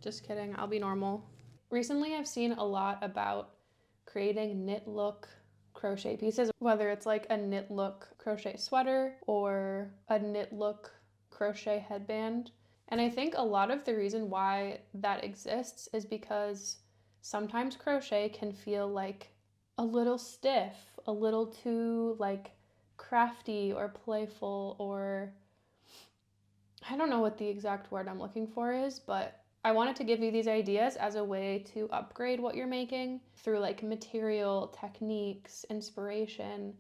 Just kidding, I'll be normal. Recently, I've seen a lot about creating knit look crochet pieces, whether it's like a knit look crochet sweater or a knit look crochet headband. And I think a lot of the reason why that exists is because sometimes crochet can feel like a little stiff, a little too like crafty or playful, or I don't know what the exact word I'm looking for is, but I wanted to give you these ideas as a way to upgrade what you're making through like material, techniques, inspiration,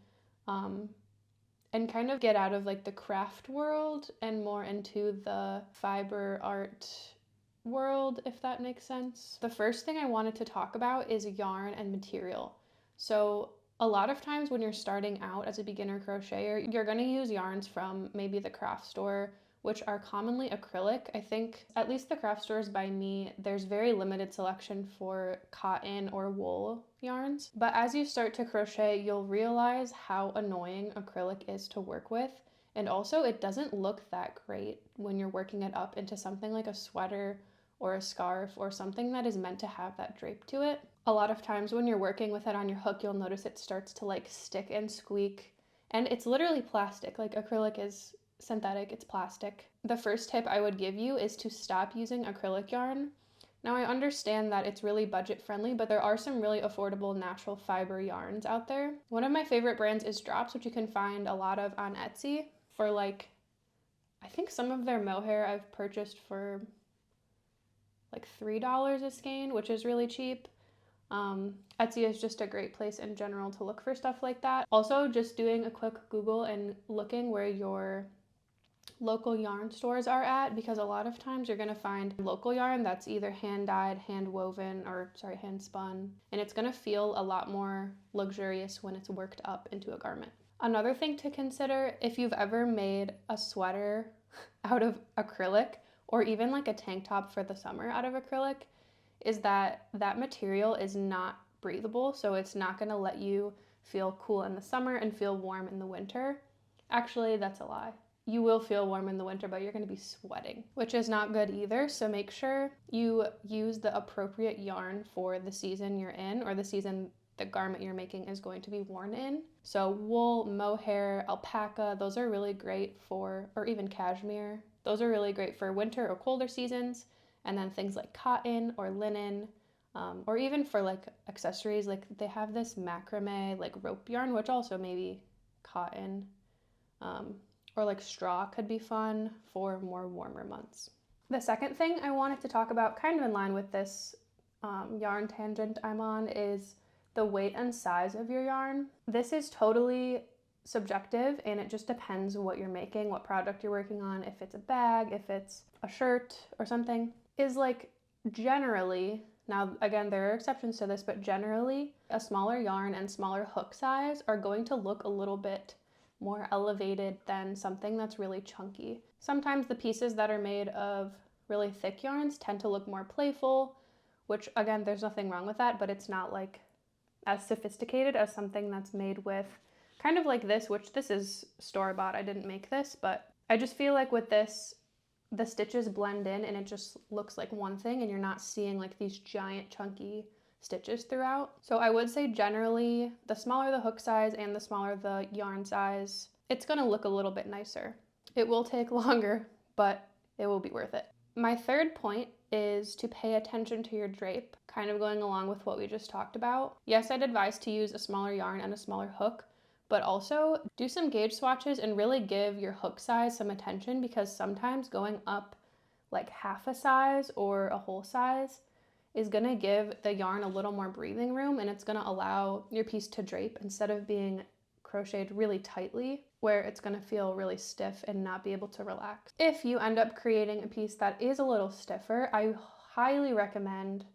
and kind of get out of like the craft world and more into the fiber art world, if that makes sense. The first thing I wanted to talk about is yarn and material. So a lot of times when you're starting out as a beginner crocheter, you're going to use yarns from maybe the craft store, which are commonly acrylic. I think at least the craft stores by me, there's very limited selection for cotton or wool yarns. But as you start to crochet, you'll realize how annoying acrylic is to work with. And also it doesn't look that great when you're working it up into something like a sweater or a scarf or something that is meant to have that drape to it. A lot of times when you're working with it on your hook, you'll notice it starts to like stick and squeak. And it's literally plastic. Like acrylic is synthetic, it's plastic. The first tip I would give you is to stop using acrylic yarn. Now I understand that it's really budget friendly, but there are some really affordable natural fiber yarns out there. One of my favorite brands is Drape, which you can find a lot of on Etsy for like, I think some of their mohair I've purchased for like $3 a skein, which is really cheap. Etsy is just a great place in general to look for stuff like that. Also, just doing a quick Google and looking where your local yarn stores are at, because a lot of times you're going to find local yarn that's either hand dyed, hand woven, or hand spun, and it's going to feel a lot more luxurious when it's worked up into a garment. Another thing to consider, if you've ever made a sweater out of acrylic, or even like a tank top for the summer out of acrylic, is that that material is not breathable, so it's not going to let you feel cool in the summer and feel warm in the winter. Actually, that's a lie. You will feel warm in the winter, but you're going to be sweating, which is not good either. So make sure you use the appropriate yarn for the season you're in, or the season the garment you're making is going to be worn in. So wool, mohair, alpaca, those are really great for, or even cashmere. Those are really great for winter or colder seasons. And then things like cotton or linen, or even for like accessories, like they have this macrame like rope yarn, which also maybe cotton, or like straw could be fun for more warmer months. The second thing I wanted to talk about, kind of in line with this yarn tangent I'm on, is the weight and size of your yarn. This is totally subjective, and it just depends what you're making, what product you're working on, if it's a bag, if it's a shirt or something. Is like generally, now again there are exceptions to this, but generally a smaller yarn and smaller hook size are going to look a little bit more elevated than something that's really chunky. Sometimes the pieces that are made of really thick yarns tend to look more playful, which again there's nothing wrong with that, but it's not like as sophisticated as something that's made with kind of like this, which this is store-bought, I didn't make this, but I just feel like with this the stitches blend in and it just looks like one thing, and you're not seeing like these giant chunky stitches throughout. So I would say generally the smaller the hook size and the smaller the yarn size, it's going to look a little bit nicer. It will take longer, but it will be worth it. My third point is to pay attention to your drape, kind of going along with what we just talked about. Yes, I'd advise to use a smaller yarn and a smaller hook, but also do some gauge swatches and really give your hook size some attention, because sometimes going up like half a size or a whole size is going to give the yarn a little more breathing room, and it's going to allow your piece to drape instead of being crocheted really tightly, where it's going to feel really stiff and not be able to relax. If you end up creating a piece that is a little stiffer, I highly recommend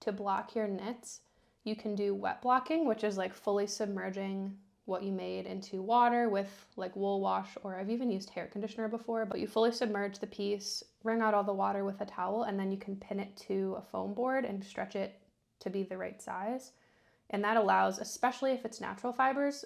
to block your knits. You can do wet blocking, which is like fully submerging what you made into water with like wool wash, or I've even used hair conditioner before, but you fully submerge the piece, wring out all the water with a towel, and then you can pin it to a foam board and stretch it to be the right size. And that allows, especially if it's natural fibers,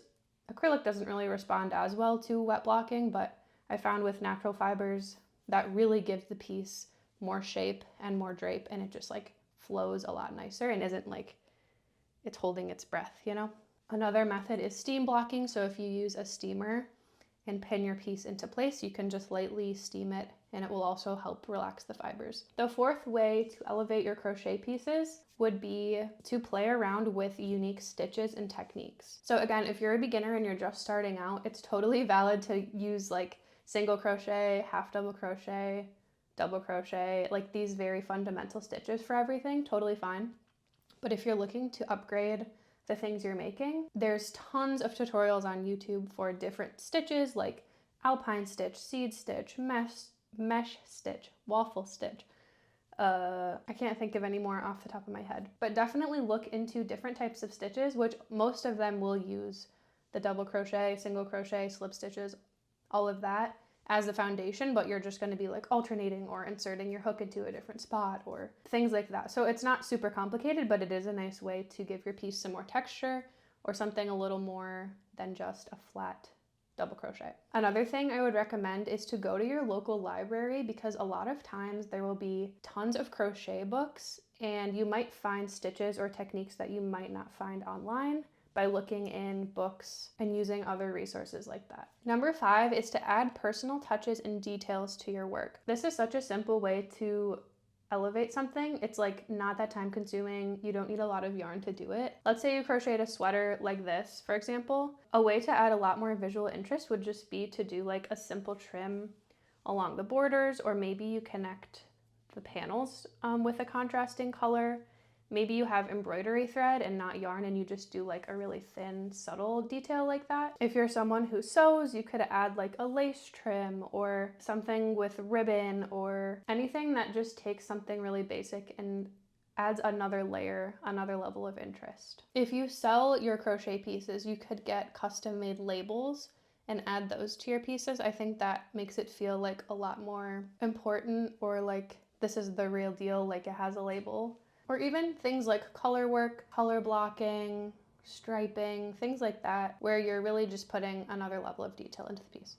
acrylic doesn't really respond as well to wet blocking, but I found with natural fibers that really gives the piece more shape and more drape, and it just like flows a lot nicer and isn't like it's holding its breath, you know? Another method is steam blocking. So if you use a steamer and pin your piece into place, you can just lightly steam it and it will also help relax the fibers. The fourth way to elevate your crochet pieces would be to play around with unique stitches and techniques. So again, if you're a beginner and you're just starting out, it's totally valid to use like single crochet, half double crochet, double crochet, like these very fundamental stitches for everything, totally fine. But if you're looking to upgrade the things you're making, there's tons of tutorials on YouTube for different stitches like alpine stitch, seed stitch, mesh stitch, waffle stitch. I can't think of any more off the top of my head, but definitely look into different types of stitches, which most of them will use the double crochet, single crochet, slip stitches, all of that as the foundation, but you're just going to be like alternating or inserting your hook into a different spot or things like that. So it's not super complicated, but it is a nice way to give your piece some more texture or something a little more than just a flat double crochet. Another thing I would recommend is to go to your local library, because a lot of times there will be tons of crochet books and you might find stitches or techniques that you might not find online by looking in books and using other resources like that. Number 5 is to add personal touches and details to your work. This is such a simple way to elevate something. It's like not that time consuming. You don't need a lot of yarn to do it. Let's say you crocheted a sweater like this, for example. A way to add a lot more visual interest would just be to do like a simple trim along the borders, or maybe you connect the panels with a contrasting color. Maybe you have embroidery thread and not yarn and you just do like a really thin, subtle detail like that. If you're someone who sews, you could add like a lace trim or something with ribbon or anything that just takes something really basic and adds another layer, another level of interest. If you sell your crochet pieces, you could get custom made labels and add those to your pieces. I think that makes it feel like a lot more important, or like this is the real deal, like it has a label. Or even things like color work, color blocking, striping, things like that, where you're really just putting another level of detail into the piece.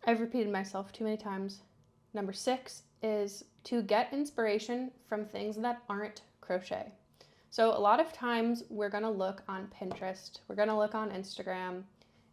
I've repeated myself too many times. Number 6 is to get inspiration from things that aren't crochet. So a lot of times we're gonna look on Pinterest, we're gonna look on Instagram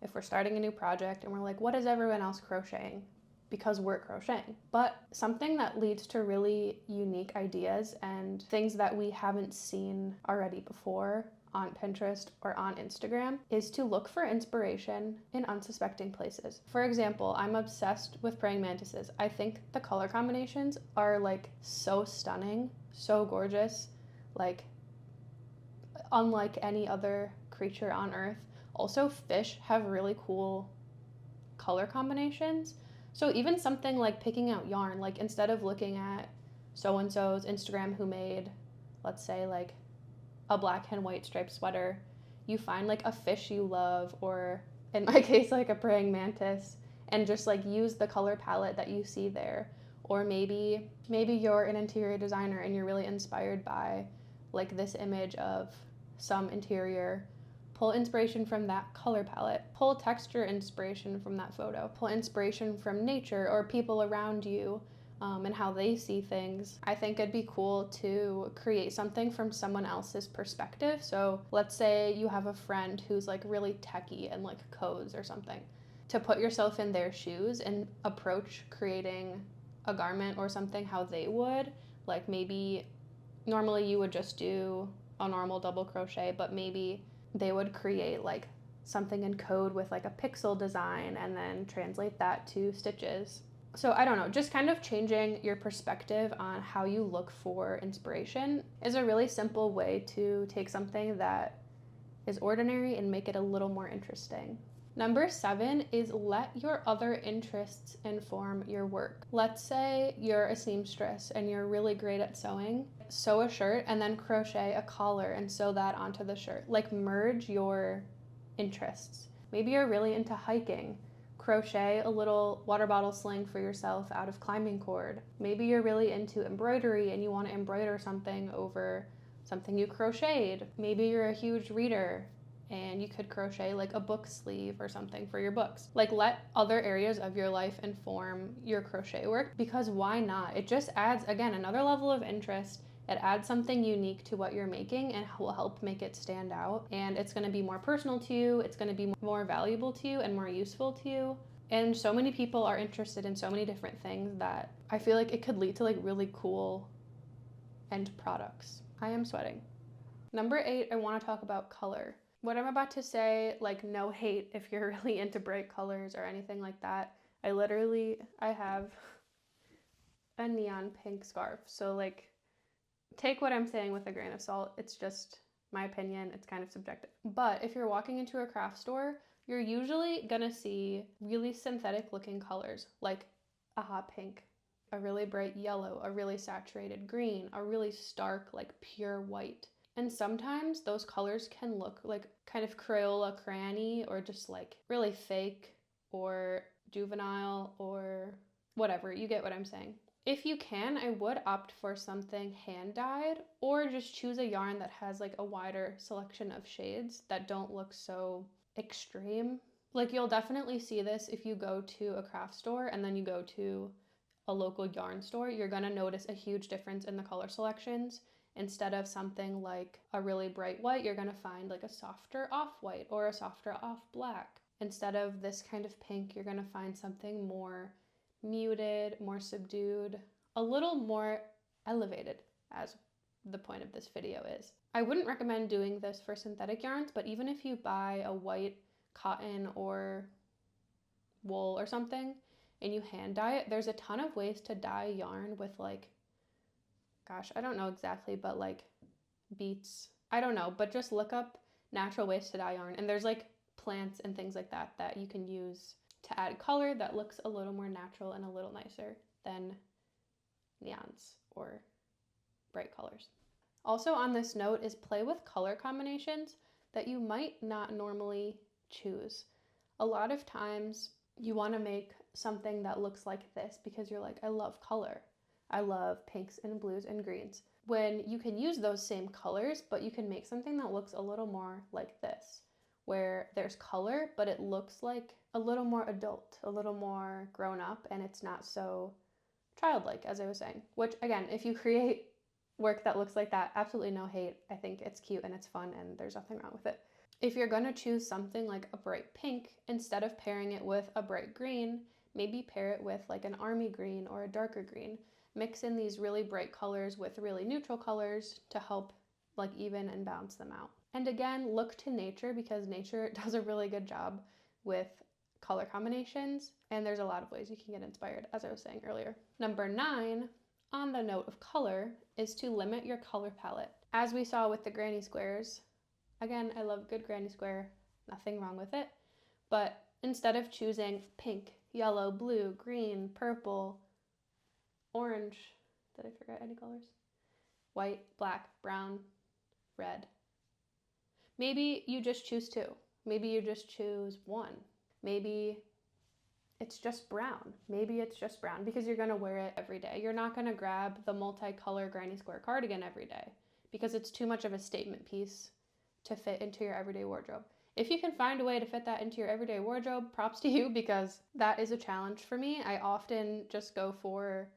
if we're starting a new project and we're like, what is everyone else crocheting? Because we're crocheting. But something that leads to really unique ideas and things that we haven't seen already before on Pinterest or on Instagram is to look for inspiration in unsuspecting places. For example, I'm obsessed with praying mantises. I think the color combinations are like so stunning, so gorgeous, like unlike any other creature on earth. Also, fish have really cool color combinations. So even something like picking out yarn, like instead of looking at so-and-so's Instagram who made, let's say like a black and white striped sweater, you find like a fish you love, or in my case, like a praying mantis, and just like use the color palette that you see there. Or maybe you're an interior designer and you're really inspired by like this image of some interior. Pull inspiration from that color palette, pull texture inspiration from that photo, pull inspiration from nature or people around you and how they see things. I think it'd be cool to create something from someone else's perspective. So let's say you have a friend who's like really techie and like codes or something. To put yourself in their shoes and approach creating a garment or something how they would. Like maybe normally you would just do a normal double crochet, but maybe they would create like something in code with like a pixel design and then translate that to stitches. So I don't know, just kind of changing your perspective on how you look for inspiration is a really simple way to take something that is ordinary and make it a little more interesting. Number 7 is let your other interests inform your work. Let's say you're a seamstress and you're really great at sewing. Sew a shirt and then crochet a collar and sew that onto the shirt. Like merge your interests. Maybe you're really into hiking. Crochet a little water bottle sling for yourself out of climbing cord. Maybe you're really into embroidery and you want to embroider something over something you crocheted. Maybe you're a huge reader and you could crochet like a book sleeve or something for your books. Like, let other areas of your life inform your crochet work, because why not? It just adds, again, another level of interest. It adds something unique to what you're making and will help make it stand out. And it's going to be more personal to you. It's going to be more valuable to you and more useful to you. And so many people are interested in so many different things that I feel like it could lead to like really cool end products. I am sweating. Number 8, I want to talk about color. What I'm about to say, like, no hate if you're really into bright colors or anything like that. I have a neon pink scarf. So like, take what I'm saying with a grain of salt. It's just my opinion. It's kind of subjective. But if you're walking into a craft store, you're usually gonna see really synthetic looking colors, like a hot pink, a really bright yellow, a really saturated green, a really stark, like pure white. And sometimes those colors can look like kind of Crayola crayon-y, or just like really fake or juvenile or whatever. You get what I'm saying. If you can, I would opt for something hand-dyed, or just choose a yarn that has like a wider selection of shades that don't look so extreme. Like, you'll definitely see this if you go to a craft store and then you go to a local yarn store. You're gonna notice a huge difference in the color selections. Instead of something like a really bright white, you're gonna find like a softer off-white or a softer off-black. Instead of this kind of pink, you're gonna find something more muted, more subdued, a little more elevated, as the point of this video is. I wouldn't recommend doing this for synthetic yarns, but even if you buy a white cotton or wool or something and you hand dye it, there's a ton of ways to dye yarn with like, gosh, I don't know exactly, but like beets. I don't know, but just look up natural ways to dye yarn. And there's like plants and things like that that you can use to add color that looks a little more natural and a little nicer than neons or bright colors. Also on this note is play with color combinations that you might not normally choose. A lot of times you want to make something that looks like this because you're like, I love color. I love pinks and blues and greens. When you can use those same colors, but you can make something that looks a little more like this, where there's color, but it looks like a little more adult, a little more grown up, and it's not so childlike, as I was saying. Which, again, if you create work that looks like that, absolutely no hate. I think it's cute and it's fun and there's nothing wrong with it. If you're gonna choose something like a bright pink, instead of pairing it with a bright green, maybe pair it with like an army green or a darker green. Mix in these really bright colors with really neutral colors to help like even and balance them out. And again, look to nature, because nature does a really good job with color combinations, and there's a lot of ways you can get inspired, as I was saying earlier. Number 9, on the note of color, is to limit your color palette. As we saw with the granny squares, again, I love good granny square, nothing wrong with it, but instead of choosing pink, yellow, blue, green, purple, orange, did I forget any colors? White, black, brown, red. Maybe you just choose 2. Maybe you just choose 1. Maybe it's just brown. Maybe it's just brown because you're gonna wear it every day. You're not gonna grab the multicolor granny square cardigan every day because it's too much of a statement piece to fit into your everyday wardrobe. If you can find a way to fit that into your everyday wardrobe, props to you, because that is a challenge for me. I often just go for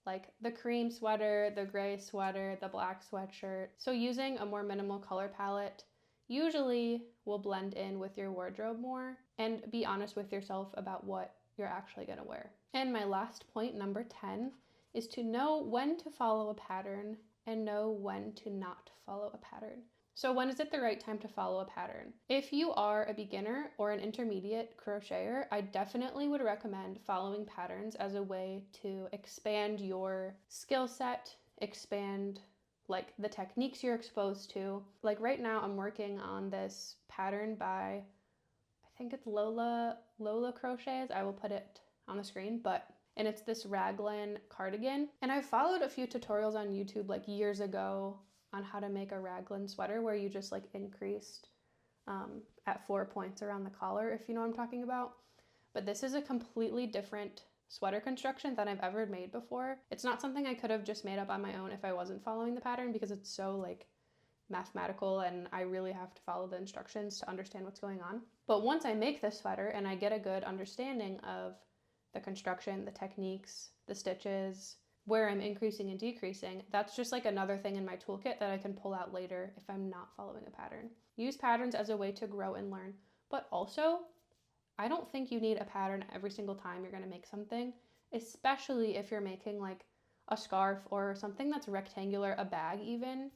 like the cream sweater, the gray sweater, the black sweatshirt. So using a more minimal color palette usually will blend in with your wardrobe more, and be honest with yourself about what you're actually gonna wear. And my last point, number 10, is to know when to follow a pattern and know when to not follow a pattern. So when is it the right time to follow a pattern? If you are a beginner or an intermediate crocheter, I definitely would recommend following patterns as a way to expand your skill set, expand like the techniques you're exposed to. Like right now I'm working on this pattern by, I think it's Lola Crochets. I will put it on the screen, and it's this raglan cardigan. And I followed a few tutorials on YouTube like years ago on how to make a raglan sweater where you just like increased at 4 points around the collar, if you know what I'm talking about. But this is a completely different sweater construction than I've ever made before. It's not something I could have just made up on my own if I wasn't following the pattern, because it's so like mathematical and I really have to follow the instructions to understand what's going on. But once I make this sweater and I get a good understanding of the construction, the techniques, the stitches, where I'm increasing and decreasing, that's just like another thing in my toolkit that I can pull out later if I'm not following a pattern. Use patterns as a way to grow and learn, but also I don't think you need a pattern every single time you're going to make something, especially if you're making like a scarf or something that's rectangular, a bag even.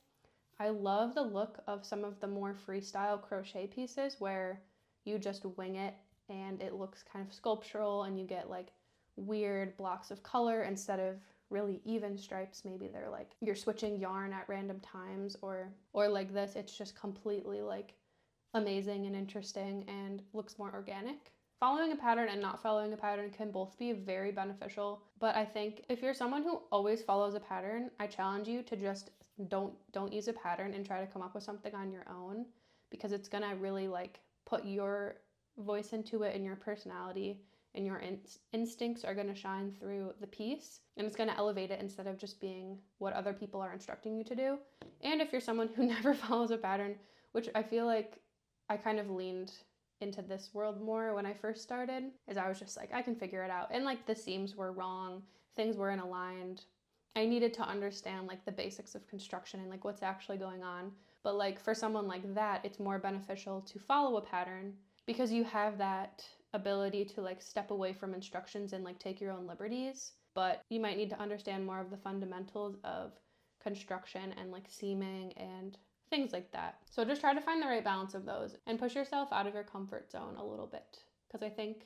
I love the look of some of the more freestyle crochet pieces where you just wing it and it looks kind of sculptural and you get like weird blocks of color instead of really even stripes. Maybe they're like you're switching yarn at random times, or like this, it's just completely like amazing and interesting and looks more organic. Following a pattern and not following a pattern can both be very beneficial, but I think if you're someone who always follows a pattern, I challenge you to just don't use a pattern and try to come up with something on your own, because it's gonna really like put your voice into it and your personality, and your instincts are going to shine through the piece, and it's going to elevate it instead of just being what other people are instructing you to do. And if you're someone who never follows a pattern, which I feel like I kind of leaned into this world more when I first started, is I was just like, I can figure it out. And like the seams were wrong, things weren't aligned. I needed to understand like the basics of construction and like what's actually going on. But like for someone like that, it's more beneficial to follow a pattern because you have that ability to like step away from instructions and like take your own liberties. But you might need to understand more of the fundamentals of construction and like seaming and things like that. So just try to find the right balance of those and push yourself out of your comfort zone a little bit, because I think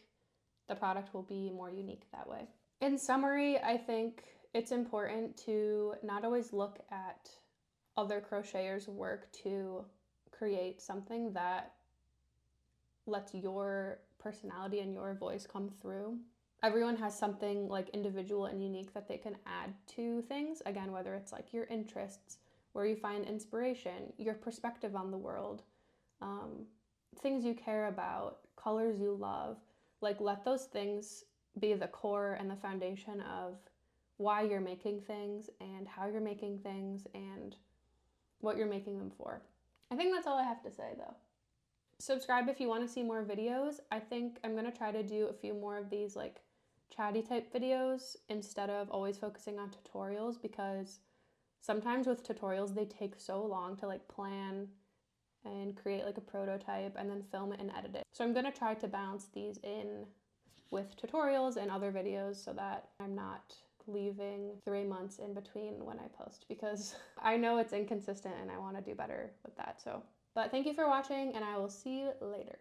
the product will be more unique that way. In summary, I think it's important to not always look at other crocheters' work to create something that lets your personality and your voice come through. Everyone has something like individual and unique that they can add to things. Again, whether it's like your interests, where you find inspiration, your perspective on the world, things you care about, colors you love, like let those things be the core and the foundation of why you're making things and how you're making things and what you're making them for. I think that's all I have to say though. Subscribe if you want to see more videos. I think I'm going to try to do a few more of these like chatty type videos instead of always focusing on tutorials, because sometimes with tutorials they take so long to like plan and create like a prototype and then film it and edit it. So I'm going to try to balance these in with tutorials and other videos so that I'm not leaving 3 months in between when I post, because I know it's inconsistent and I want to do better with that. But thank you for watching and I will see you later.